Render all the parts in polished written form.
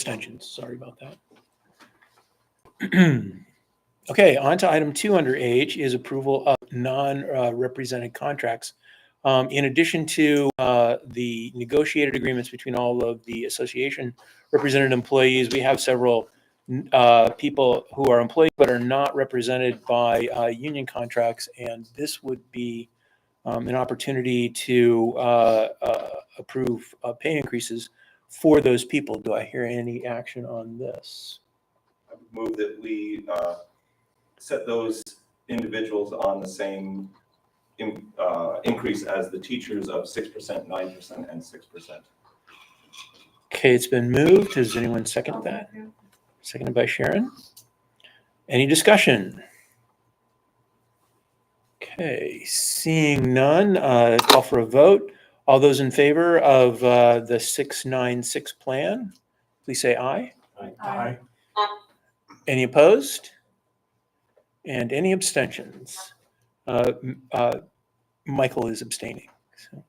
Abstentions, sorry about that. Okay, on to item 2 under H is approval of non-represented contracts. In addition to the negotiated agreements between all of the association represented employees, we have several people who are employees but are not represented by union contracts, and this would be an opportunity to approve pay increases for those people. Do I hear any action on this? I would move that we set those individuals on the same increase as the teachers of 6%, 9%, and 6%. Okay, it's been moved. Does anyone second that? Seconded by Sharon. Any discussion? Okay, seeing none, call for a vote. All those in favor of the 696 plan, please say aye. Aye. Any opposed? And any abstentions? Michael is abstaining. So.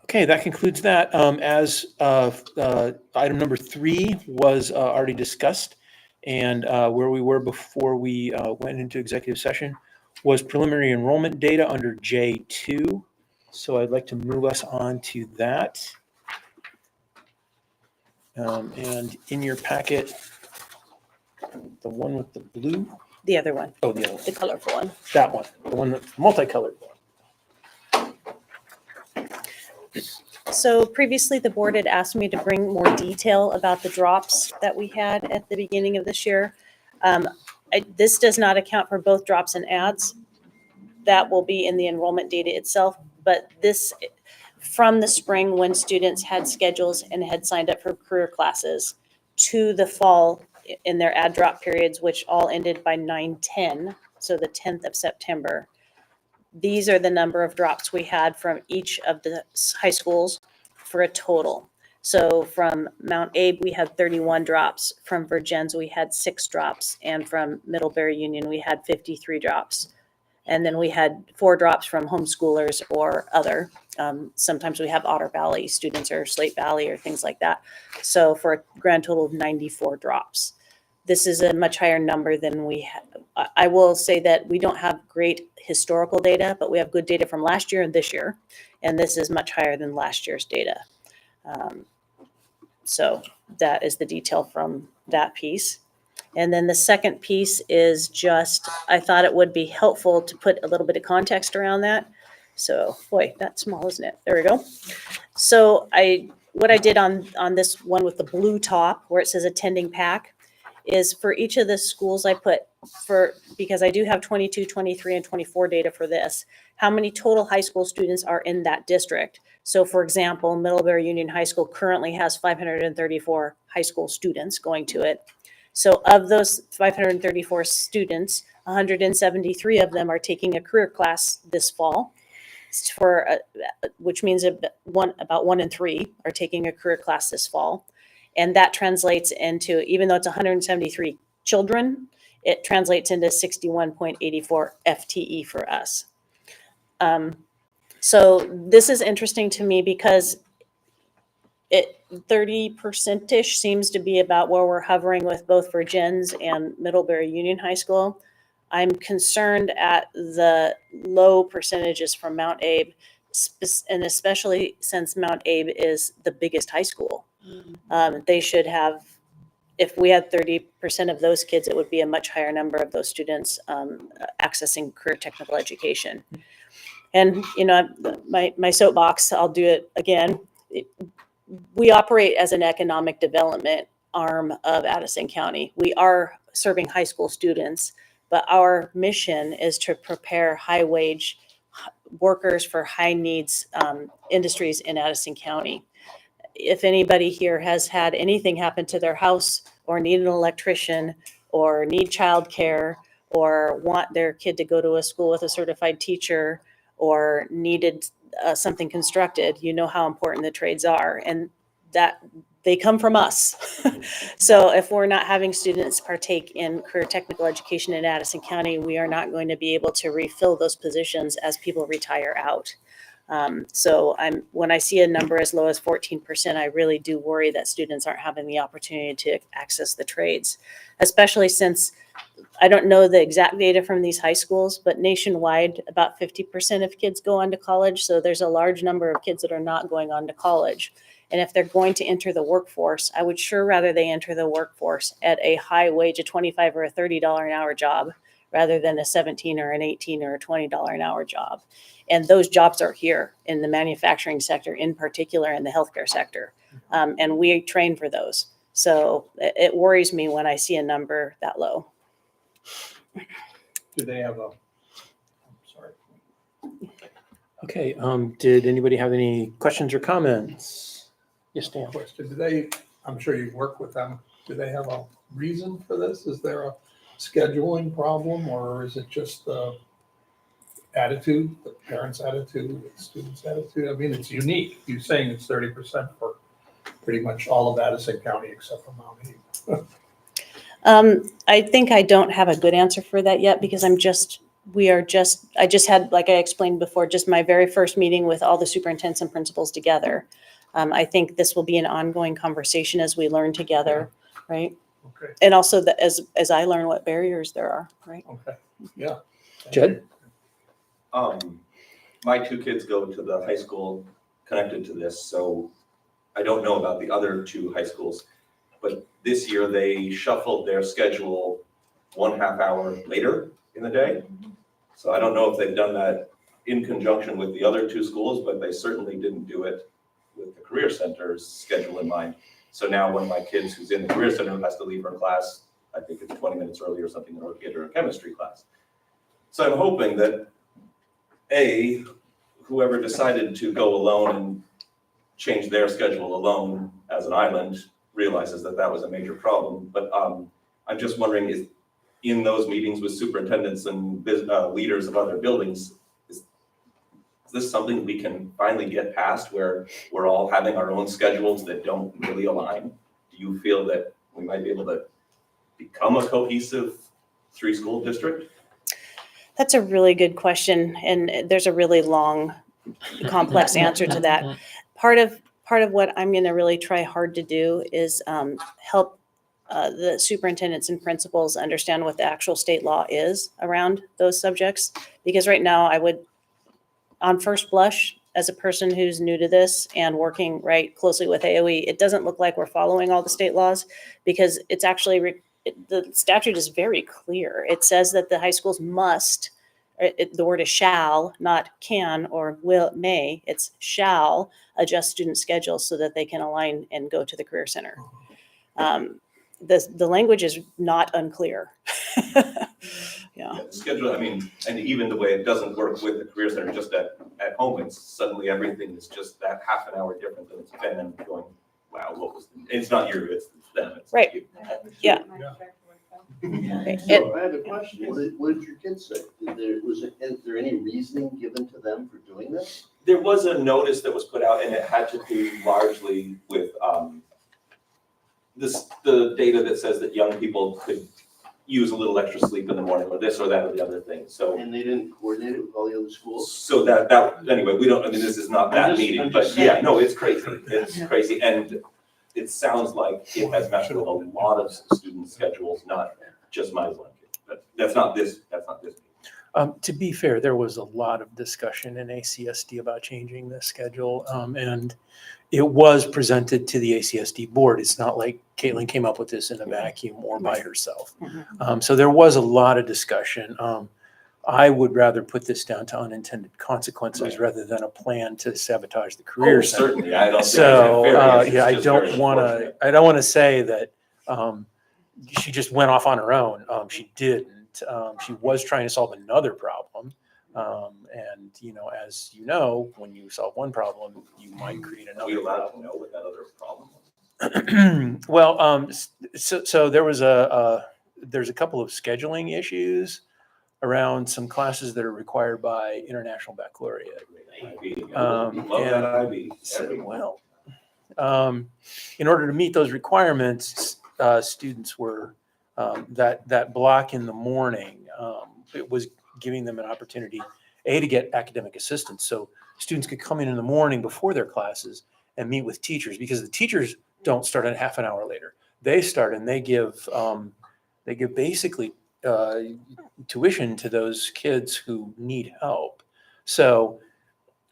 Okay, that concludes that. As item number 3 was already discussed, and where we were before we went into executive session was preliminary enrollment data under J2. So I'd like to move us on to that. And in your packet, the one with the blue. The other one. Oh, the other one. The colorful one. That one, the one that's multicolored one. So previously, the board had asked me to bring more detail about the drops that we had at the beginning of this year. This does not account for both drops and adds. That will be in the enrollment data itself. But this, from the spring when students had schedules and had signed up for career classes to the fall in their add drop periods, which all ended by 9/10, so the 10th of September. These are the number of drops we had from each of the high schools for a total. So from Mount Abe, we had 31 drops. From Virgins, we had 6 drops. And from Middlebury Union, we had 53 drops. And then we had 4 drops from homeschoolers or other. Sometimes we have Otter Valley students or Slate Valley or things like that. So for a grand total of 94 drops. This is a much higher number than we have. I will say that we don't have great historical data, but we have good data from last year and this year. And this is much higher than last year's data. So that is the detail from that piece. And then the second piece is just, I thought it would be helpful to put a little bit of context around that. So, boy, that's small, isn't it? There we go. So what I did on this one with the blue top where it says attending PAHCC is for each of the schools I put because I do have 22, 23, and 24 data for this, how many total high school students are in that district. So for example, Middlebury Union High School currently has 534 high school students going to it. So of those 534 students, 173 of them are taking a career class this fall, which means about 1 in 3 are taking a career class this fall. And that translates into, even though it's 173 children, it translates into 61.84 FTE for us. So this is interesting to me because 30%-ish seems to be about where we're hovering with both Virgins and Middlebury Union High School. I'm concerned at the low percentages from Mount Abe, and especially since Mount Abe is the biggest high school. They should have, if we had 30% of those kids, it would be a much higher number of those students accessing career technical education. And, you know, my soapbox, I'll do it again. We operate as an economic development arm of Addison County. We are serving high school students, but our mission is to prepare high wage workers for high needs industries in Addison County. If anybody here has had anything happen to their house or need an electrician or need childcare or want their kid to go to a school with a certified teacher or needed something constructed, you know how important the trades are, and that they come from us. So if we're not having students partake in career technical education in Addison County, we are not going to be able to refill those positions as people retire out. So when I see a number as low as 14%, I really do worry that students aren't having the opportunity to access the trades, especially since I don't know the exact data from these high schools, but nationwide, about 50% of kids go on to college. So there's a large number of kids that are not going on to college. And if they're going to enter the workforce, I would sure rather they enter the workforce at a high wage, a $25 or a $30 an hour job, rather than a 17 or an 18 or a $20 an hour job. And those jobs are here in the manufacturing sector, in particular in the healthcare sector. And we train for those. So it worries me when I see a number that low. Do they have a, I'm sorry. Okay, did anybody have any questions or comments? Yes, Dan. Question, do they, I'm sure you work with them, do they have a reason for this? Is there a scheduling problem, or is it just the attitude, the parents' attitude, the students' attitude? I mean, it's unique. You're saying it's 30% for pretty much all of Addison County except for Mount Abe. I think I don't have a good answer for that yet because I just had, like I explained before, just my very first meeting with all the superintendents and principals together. I think this will be an ongoing conversation as we learn together, right? Okay, And also as I learn what barriers there are, right? okay, yeah. Jed? My two kids go to the high school connected to this, so I don't know about the other two high schools. But this year they shuffled their schedule 1/2 hour later in the day. So I don't know if they've done that in conjunction with the other two schools, but they certainly didn't do it with the Career Center's schedule in mind. So now one of my kids who's in the Career Center has to leave her class, I think it's 20 minutes early or something, in order to get her a chemistry class. So I'm hoping that whoever decided to go alone and change their schedule alone as an island realizes that that was a major problem. But I'm just wondering, is in those meetings with superintendents and leaders of other buildings, is this something we can finally get past where we're all having our own schedules that don't really align? Do you feel that we might be able to become a cohesive 3-school district? That's a really good question. And there's a really long, complex answer to that. Part of what I'm going to really try hard to do is help the superintendents and principals understand what the actual state law is around those subjects. Because right now I would, on first blush, as a person who's new to this and working right closely with AOE, it doesn't look like we're following all the state laws because it's actually, the statute is very clear. It says that the high schools must, the word is shall, not can or will, may, it's shall adjust student schedules so that they can align and go to the Career Center. The language is not unclear. Yeah. The schedule, I mean, and even the way it doesn't work with the Career Center, just at home, it's suddenly everything is just that half an hour different than it's been, and going, wow, what was, it's not you, it's them. It's Right. you. Yeah. Okay. So I have a question. What did your kids say? Is there any reasoning given to them for doing this? There was a notice that was put out, and it had to do largely with the data that says that young people could use a little extra sleep in the morning, or this or that or the other thing. So And they didn't coordinate it with all the other schools? so that anyway, we don't, I mean, this is not that meeting, I'm but just yeah, saying. no, it's crazy. It's crazy, and it sounds like it has messed with a lot of student schedules, not just my one kid. But that's not this. To be fair, there was a lot of discussion in ACSD about changing the schedule, and it was presented to the ACSD board. It's not like Caitlin came up with this in a vacuum or by herself. So there was a lot of discussion. I would rather put this down to unintended consequences Right. rather than a plan to sabotage the Career Center. Certainly, I don't. So think it's yeah, I just very don't want to. unfortunate. I don't want to say that she just went off on her own. She didn't. She was trying to solve another problem, and as you know, when you solve one problem, you might create Are we another allowed to problem. know what that other problem was? Well, so there was there's a couple of scheduling issues around some classes that are required by International Baccalaureate. Love that IB. So, in order to meet those requirements, students were that block in the morning. It was giving them an opportunity, to get academic assistance. So students could come in the morning before their classes and meet with teachers, because the teachers don't start a half an hour later. They start and they give basically tuition to those kids who need help. So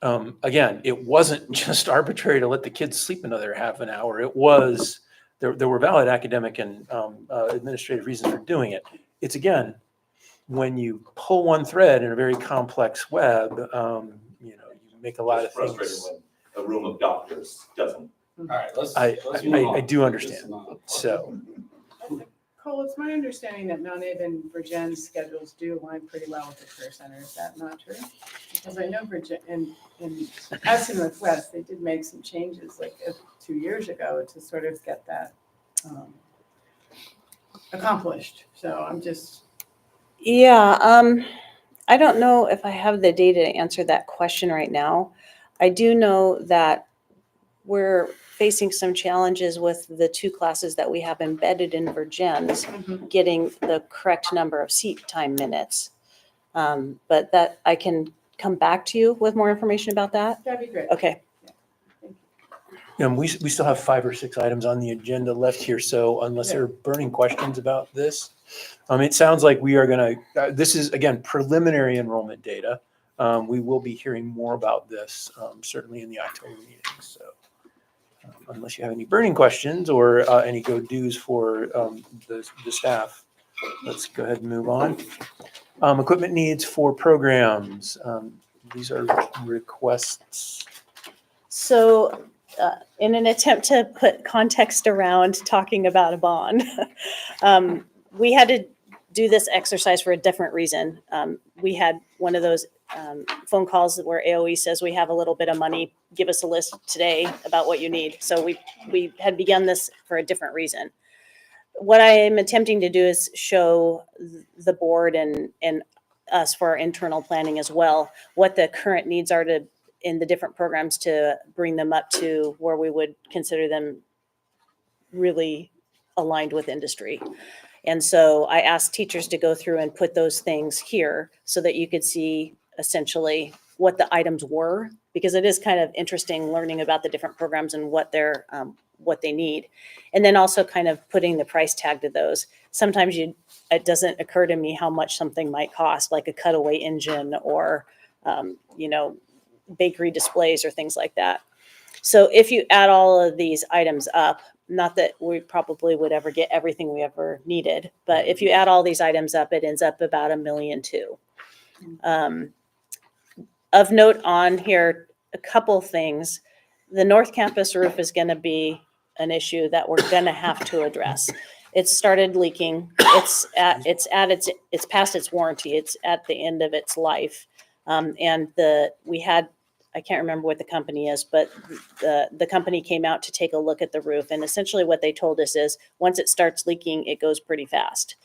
again, it wasn't just arbitrary to let the kids sleep another half an hour. It was, there were valid academic and administrative reasons for doing it. It's, again, when you pull one thread in a very complex web, you make a lot of It's frustrating things. when a room of doctors doesn't. All right, let's I move on. do understand. Let's not- So, Cole, it's my understanding that Mount Abe and Virgin's schedules do align pretty well with the Career Center. Is that not true? Because I know Virgin, in Aston Northwest, they did make some changes like 2 years ago to sort of get that accomplished. So I'm just, Yeah, I don't know if I have the data to answer that question right now. I do know that we're facing some challenges with the 2 classes that we have embedded in Virgin's, getting the correct number of seat time minutes. But that, I can come back to you with more information about that. that'd be great. Okay. and we still have 5 or 6 items on the agenda left here. So unless there are burning questions about this, it sounds like we are going to, this is, again, preliminary enrollment data. We will be hearing more about this certainly in the October meeting. So unless you have any burning questions or any go-dos for the staff, let's go ahead and move on. Equipment needs for programs. These are requests. So in an attempt to put context around talking about a bond, we had to do this exercise for a different reason. We had one of those phone calls where AOE says, we have a little bit of money, give us a list today about what you need. So we had begun this for a different reason. What I am attempting to do is show the board and us for our internal planning as well, what the current needs are in the different programs to bring them up to where we would consider them really aligned with industry. And so I asked teachers to go through and put those things here so that you could see essentially what the items were, because it is kind of interesting learning about the different programs and what they need. And then also kind of putting the price tag to those. Sometimes it doesn't occur to me how much something might cost, like a cutaway engine or, bakery displays or things like that. So if you add all of these items up, not that we probably would ever get everything we ever needed, but if you add all these items up, it ends up about $1.2 million. Of note on here, a couple things. The North Campus roof is going to be an issue that we're going to have to address. It started leaking. It's past its warranty. It's at the end of its life. I can't remember what the company is, but the company came out to take a look at the roof. And essentially what they told us is once it starts leaking, it goes pretty fast.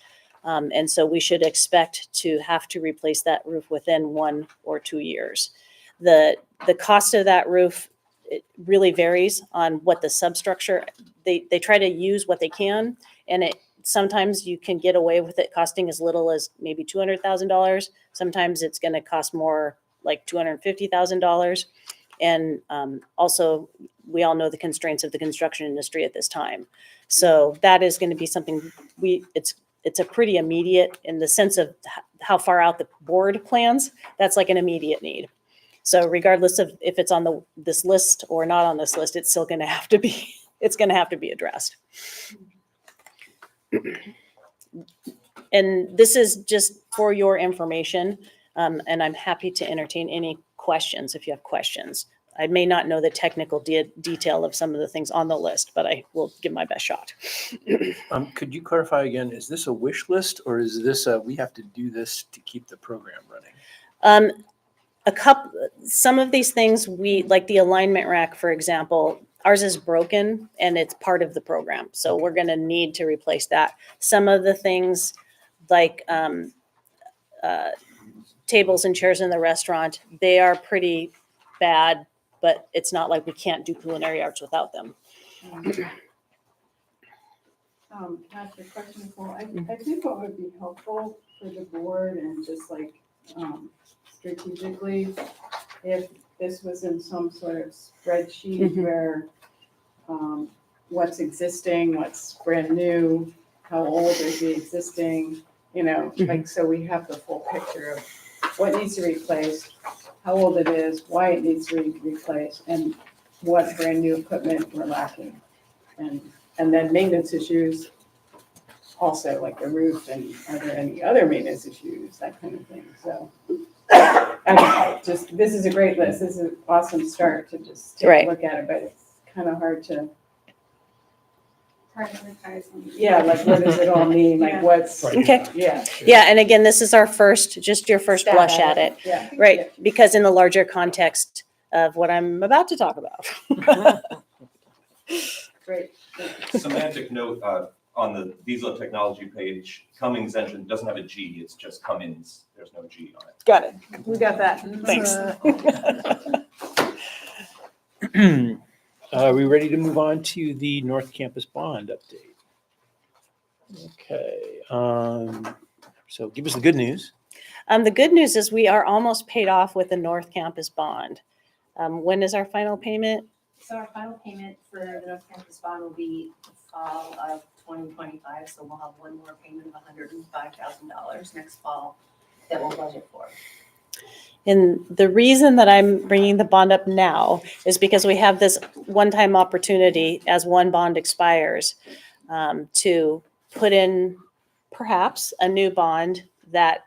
And so we should expect to have to replace that roof within 1 or 2 years. The cost of that roof, it really varies on what the substructure, they try to use what they can. And sometimes you can get away with it costing as little as maybe $200,000. Sometimes it's going to cost more, like $250,000. And also, we all know the constraints of the construction industry at this time. So that is going to be something it's a pretty immediate in the sense of how far out the board plans. That's like an immediate need. So regardless of if it's on this list or not on this list, it's still going to have to be, it's going to have to be addressed. And this is just for your information. And I'm happy to entertain any questions if you have questions. I may not know the technical detail of some of the things on the list, but I will give my best shot. Could you clarify again, is this a wish list or is this we have to do this to keep the program running? Some of these things like the alignment rack, for example, ours is broken and it's part of the program. So we're going to need to replace that. Some of the things like tables and chairs in the restaurant, they are pretty bad, but it's not like we can't do culinary arts without them. Can I ask a question, Nicole? I think what would be helpful for the board and just like strategically, if this was in some sort of spreadsheet Mhm. where what's existing, what's brand new, how old is the existing, like, so we have the full picture of what needs to be replaced, how old it is, why it needs to be replaced, and what brand new equipment we're lacking. And then maintenance issues also, like the roof, and are there any other maintenance issues, that kind of thing, so. This is a great list, this is an awesome start to just take Right. a look at it, but it's kind of hard to, Prioritize. yeah, like, what does it all mean, like, what's, Right. Okay. yeah. Yeah, and again, this is our just your first Stab blush at it, Yeah. right? Because in the larger context of what I'm about to talk about. Great. Semantic note, on the diesel technology page, Cummings engine doesn't have a G, it's just Cummins, there's no G on it. Got it. We got that. Thanks. Are we ready to move on to the North Campus bond update? Okay, so give us the good news. The good news is we are almost paid off with the North Campus bond. When is our final payment? So our final payment for the North Campus bond will be the fall of 2025, so we'll have one more payment of $105,000 next fall that we'll budget for. And the reason that I'm bringing the bond up now is because we have this one-time opportunity as one bond expires to put in perhaps a new bond that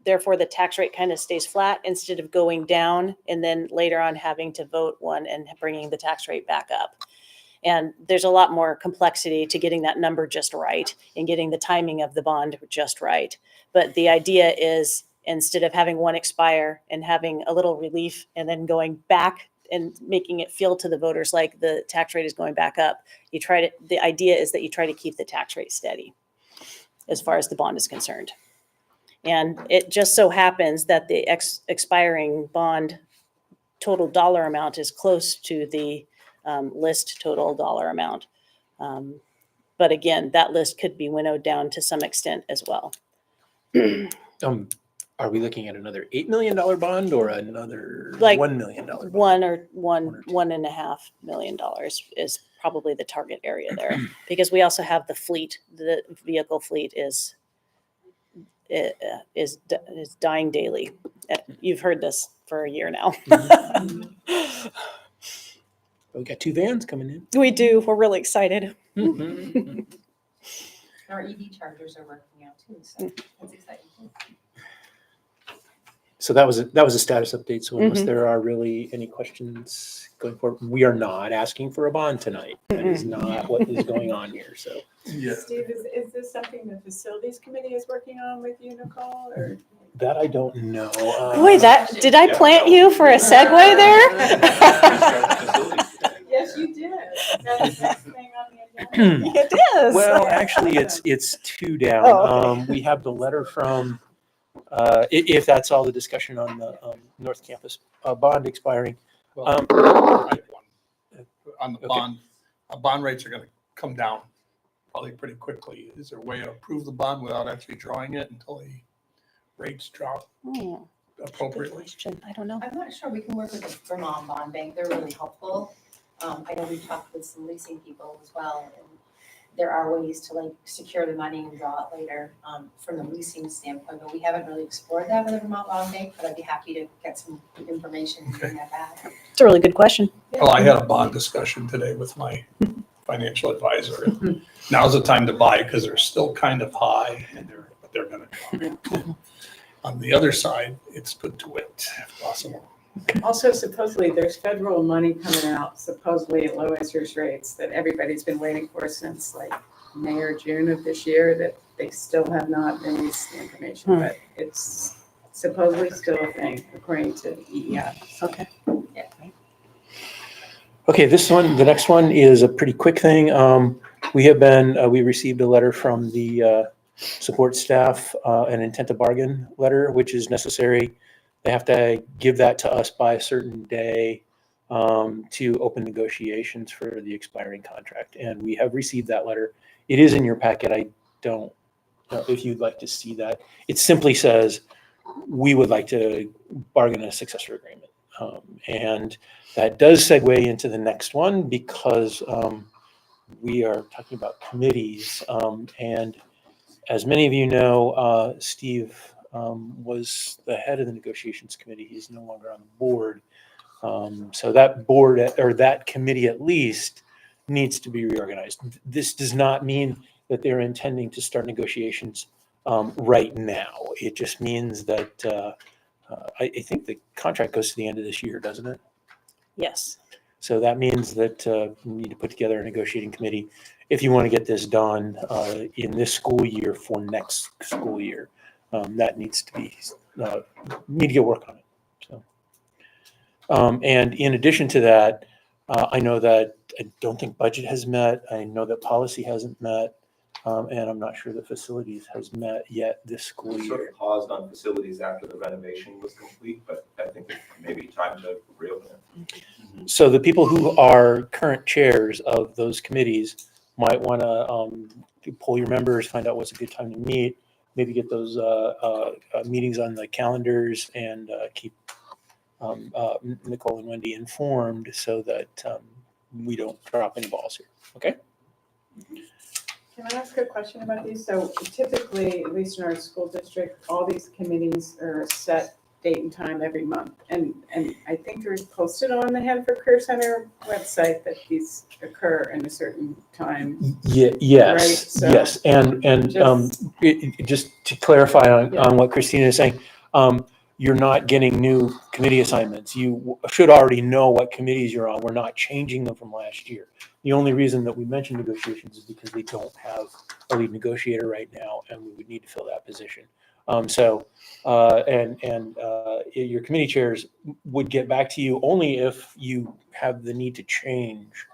therefore the tax rate kind of stays flat instead of going down and then later on having to vote one and bringing the tax rate back up. And there's a lot more complexity to getting that number just right and getting the timing of the bond just right. But the idea is instead of having one expire and having a little relief and then going back and making it feel to the voters like the tax rate is going back up, the idea is that you try to keep the tax rate steady as far as the bond is concerned. And it just so happens that the expiring bond total dollar amount is close to the list total dollar amount. But again, that list could be winnowed down to some extent as well. Are we looking at another $8 million bond or another Like $1 million bond? $1.5 million is probably the target area there, because we also have the fleet. The vehicle fleet is dying daily. You've heard this for a year now. We got 2 vans coming in. We do. We're really excited. Our EV chargers are working out too, so that's exciting. So that was a status update. So unless there are really any questions going forward, we are not asking for a bond tonight. That is not what is going on here. So Yeah. Steve, is this something the facilities committee is working on with you, Nicole, or? that I don't know. Boy, did I plant you for a segue there? Yes, you did. That's the next thing on the agenda. It is. Well, actually, it's 2 down. Oh, okay. We have the letter from, if that's all the discussion on the North Campus bond expiring. Well, right one. On the Okay. bond rates are gonna come down probably pretty quickly. Is there a way to approve the bond without actually drawing it until the rates drop Oh, good appropriately? question. I don't know. I'm not sure, we can work with the Vermont Bond Bank, they're really helpful. I know we've talked with some leasing people as well, and there are ways to like secure the money and draw it later, from the leasing standpoint, but we haven't really explored that with the Vermont Bond Bank, but I'd be happy to get some information and bring that back. It's a really good question. Well, I had a bond discussion today with my financial advisor. Now's the time to buy because they're still kind of high and they're gonna drop. On the other side, it's good to wait if possible. Also, supposedly, there's federal money coming out, supposedly at low interest rates, that everybody's been waiting for since like May or June of this year, that they still have not released the information, but it's supposedly still a thing, according to EEF. Okay. Okay, the next one is a pretty quick thing. We received a letter from the support staff, an intent to bargain letter, which is necessary. They have to give that to us by a certain day to open negotiations for the expiring contract. And we have received that letter. It is in your packet. I don't know if you'd like to see that. It simply says, we would like to bargain a successor agreement. And that does segue into the next one because we are talking about committees. And as many of you know, Steve was the head of the negotiations committee. He's no longer on the board. So that board, or that committee at least, needs to be reorganized. This does not mean that they're intending to start negotiations right now. It just means that I think the contract goes to the end of this year, doesn't it? Yes. So that means that we need to put together a negotiating committee if you want to get this done in this school year for next school year. That needs to be, need to get work on it. So, and in addition to that, I know that I don't think budget has met. I know that policy hasn't met. And I'm not sure that facilities has met yet this school We sort year. of paused on facilities after the renovation was complete, but I think it may be time to reopen it. So the people who are current chairs of those committees might want to poll your members, find out what's a good time to meet, maybe get those meetings on the calendars and keep Nicole and Wendy informed so that we don't drop any balls here. Okay? Can I ask a question about these? So typically, at least in our school district, all these committees are set date and time every month. And I think there's posted on the Hanford Career Center website that these occur in a certain time. Yes, Right, so yes. And just to clarify on what Christina is saying, you're not getting new committee assignments. You should already know what committees you're on. We're not changing them from last year. The only reason that we mentioned negotiations is because they don't have a lead negotiator right now, and we would need to fill that position. Your committee chairs would get back to you only if you have the need to change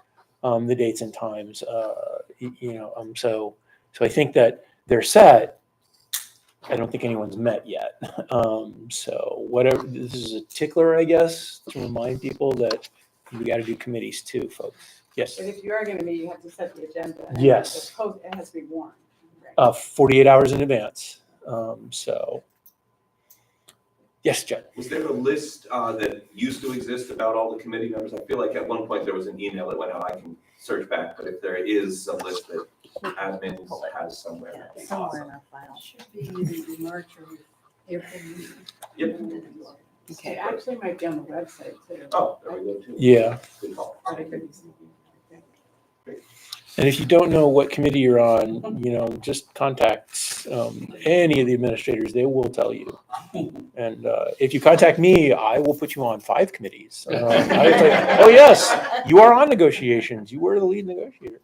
the dates and times. So I think that they're set. I don't think anyone's met yet. So whatever, this is a tickler, I guess, to remind people that we got to do committees too, folks. Yes. But if you are going to meet, you have to set the agenda. And Yes. it has to be warned. Right? 48 hours in advance. Yes, Jen. Was there a list that used to exist about all the committee members? I feel like at one point there was an email that went out. I can search back, but if there is a list that admin has somewhere, that'd be Somewhere awesome. in our file. Should be in March or April. Yep. It actually might be on the website too. Oh, there we go too. Yeah. Good call. But I couldn't see it. And if you don't know what committee you're on, just contact any of the administrators. They will tell you. And if you contact me, I will put you on 5 committees. I was like, oh yes, you are on negotiations. You were the lead negotiator.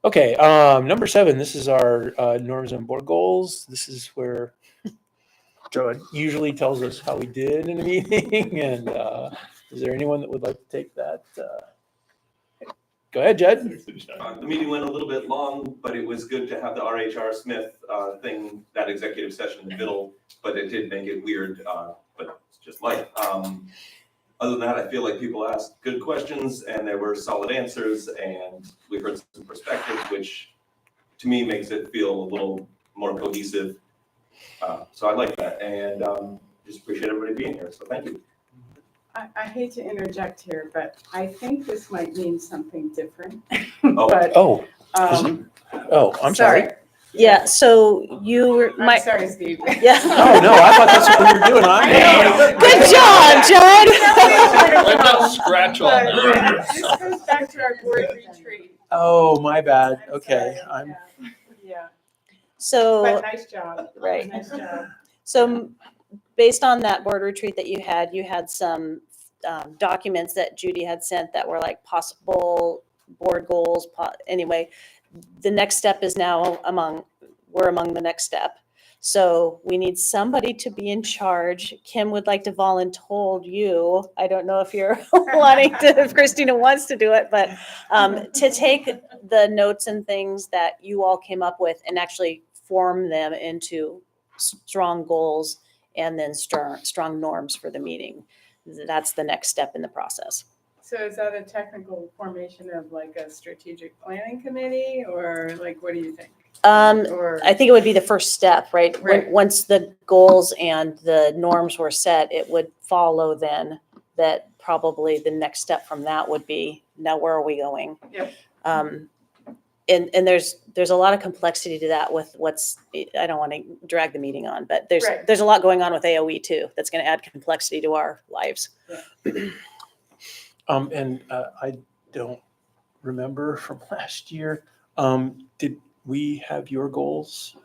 Okay. Number 7. This is our norms and board goals. This is where John usually tells us how we did in a meeting. And is there anyone that would like to take that? Go ahead, Jed. The meeting went a little bit long, but it was good to have the RHR Smith thing, that executive session in the middle, but it did make it weird, but it's just life. Other than that, I feel like people asked good questions and there were solid answers and we heard some perspectives, which to me makes it feel a little more cohesive. So I like that and just appreciate everybody being here, so thank you. I hate to interject here, but I think this might mean something different. Oh. But, Oh, I'm sorry. Yeah, so you were, I'm sorry, Steve. yeah. Oh, no, I thought that's what we were doing. Good job, Judd. Let that scratch on there. This goes back to our board retreat. Oh, my bad. I'm Okay. sorry. Yeah, but So, nice job. Right. Nice job. so based on that board retreat that you had some documents that Judy had sent that were like possible board goals. Anyway, the next step is now we're among the next step. So we need somebody to be in charge. Kim would like to volunteer you. I don't know if you're wanting to, if Christina wants to do it, but to take the notes and things that you all came up with and actually form them into strong goals and then strong norms for the meeting. That's the next step in the process. So is that a technical formation of like a strategic planning committee or like, what do you think? Or, I think it would be the first step, right? Right. Once the goals and the norms were set, it would follow then that probably the next step from that would be, now where are we going? Yep. And there's a lot of complexity to that with I don't want to drag the meeting on, but Right. there's a lot going on with AOE too, that's going to add complexity to our lives. I don't remember from last year. Did we have your goals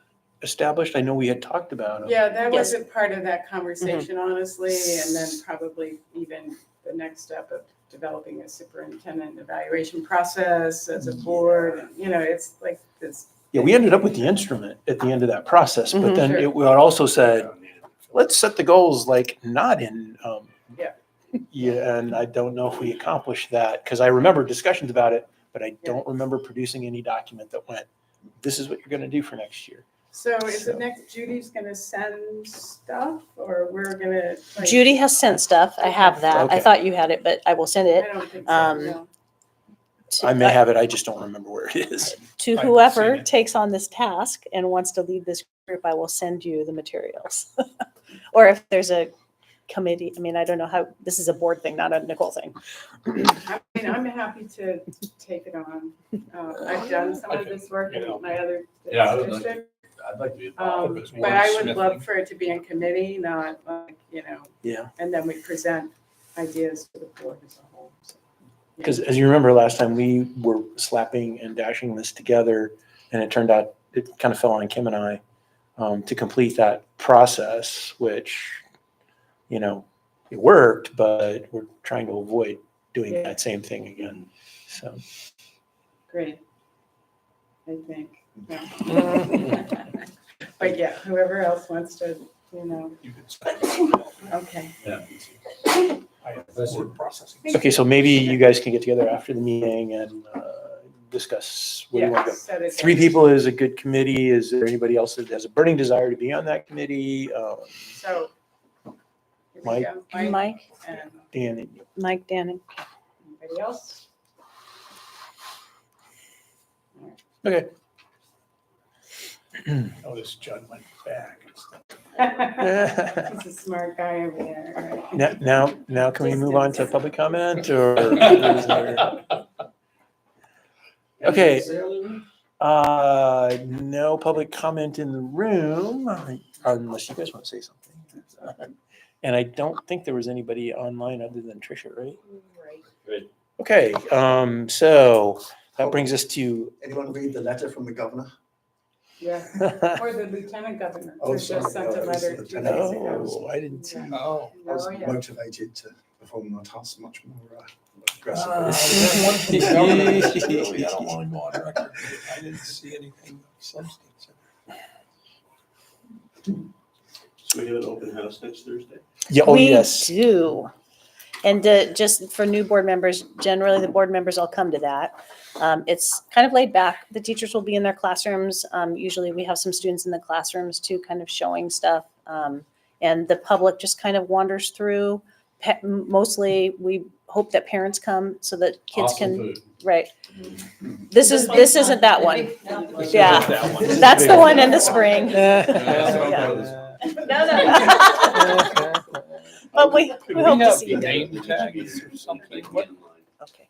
established? I know we had talked about them. yeah, that Yes. wasn't part of that conversation, honestly, and then probably even the next step of developing a superintendent evaluation process as a board, and, you know, it's like this. Yeah, we ended up with the instrument at the end of that process, but Mhm. then Sure. it also said, let's set the goals like not in. Yeah. Yeah, and I don't know if we accomplished that because I remember discussions about it, but I don't remember producing any document that went, this is what you're going to do for next year. So is it next, Judy's gonna send stuff, or we're gonna? like- Judy has sent stuff. I have that. I Okay. thought you had it, but I will send I it. don't think so, no. to- I may have it, I just don't remember where it is. To I've seen whoever it. takes on this task and wants to lead this group, I will send you the materials. Or if there's a committee, I mean, I don't know how, this is a board thing, not a Nicole thing. I mean, I'm happy to take it on. I've done some of this work in my other Yeah, I would like district. I'd like to be involved But with this I would wordsmithing. love for it to be in committee, not like, Yeah, and then we present ideas to the board as a whole. So, yeah. because as you remember last time, we were slapping and dashing this together and it turned out, it kind of fell on Kim and I to complete that process, which, it worked, but we're trying to avoid doing Yeah. that same thing again. So. Great. I think, yeah. But yeah, whoever else wants to, You could say, okay. I have word processing. Okay, so maybe you guys can get together after the meeting and discuss where you want to Yeah, go. set it 3 down. people is a good committee. Is there anybody else that has a burning desire to be on that committee? So. here we Mike. go. Mike, And Dan, Mike, Dan, anybody else? okay. Notice Judd went back. He's a smart guy over there. right? Now can we move on to public comment or? is there- Okay. No public comment in the room, unless you guys want to say something. And I don't think there was anybody online other than Tricia, right? Right. Okay, so that brings us to. Anyone read the letter from the governor? Yeah, or the lieutenant governor, Oh, who just sorry, sent a it was letter the 2 lieutenant days ago. No, I didn't see. Oh. I was Oh, yeah. motivated to perform my task much more aggressively. There's one from the governor that said, really, I don't want to go on record. I didn't see anything of substance. So we have an open house next Thursday? Yeah, oh, we yes. do. And just for new board members, generally the board members all come to that. It's kind of laid back. The teachers will be in their classrooms. Usually we have some students in the classrooms too, kind of showing stuff. And the public just kind of wanders through. Mostly we hope that parents come so that kids Awesome can, food. right. This isn't that one. No. Yeah, That one. that's the one in the spring. But we hope to see you. Name tags or something? What, Okay.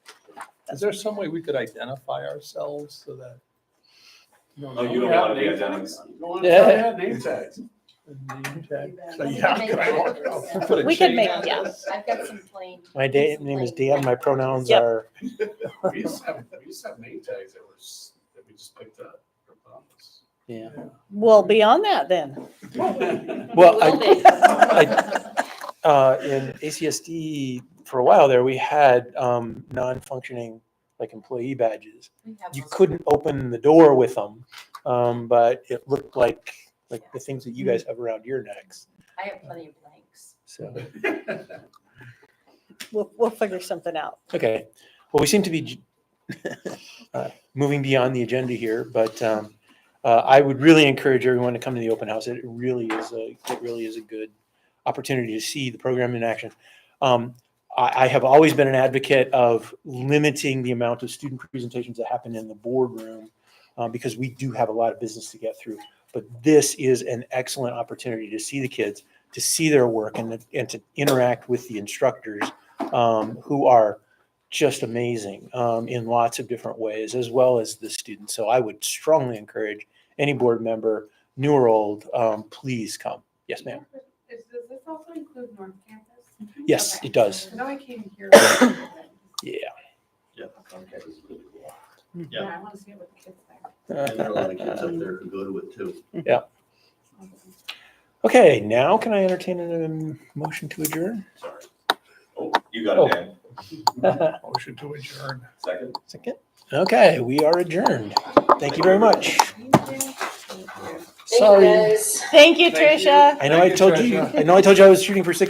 is there some way we could identify ourselves so that? Oh, you don't want to be identified. Yeah. Name tags. Name tag. So, We yeah, can could I make walk that. out? Put a We could chain make- on yeah. this? I've got some plain. My name is Dan, my pronouns Yep. are, We used to have name tags that we just picked up. yeah. Well, beyond that then. Well, in ACSD, for a while there, we had non-functioning like employee badges. We have You those. couldn't open the door with them, but it looked like the things that you guys have around your necks. I have plenty of blanks. So, We'll figure something out. okay. Well, we seem to be moving beyond the agenda here, but I would really encourage everyone to come to the open house. It really is a good opportunity to see the program in action. I have always been an advocate of limiting the amount of student presentations that happen in the boardroom because we do have a lot of business to get through. But this is an excellent opportunity to see the kids, to see their work, and to interact with the instructors who are just amazing in lots of different ways, as well as the students. So I would strongly encourage any board member, new or old, please come. Yes, ma'am. Does this also include North Campus? Yes, Okay. it does. I know I came here. Yeah. Yeah, okay, this is really cool. Yeah, I want to see it with the kids there. And there are a lot of kids up there who go to it too. Okay, now can I entertain a motion to adjourn? Sorry. Oh, you got it, Dan. Motion to adjourn. Second? Second. Okay, we are adjourned. Thank you very much. Sorry. Thank you, Tricia. I know I told you. I know I told you I was shooting for 6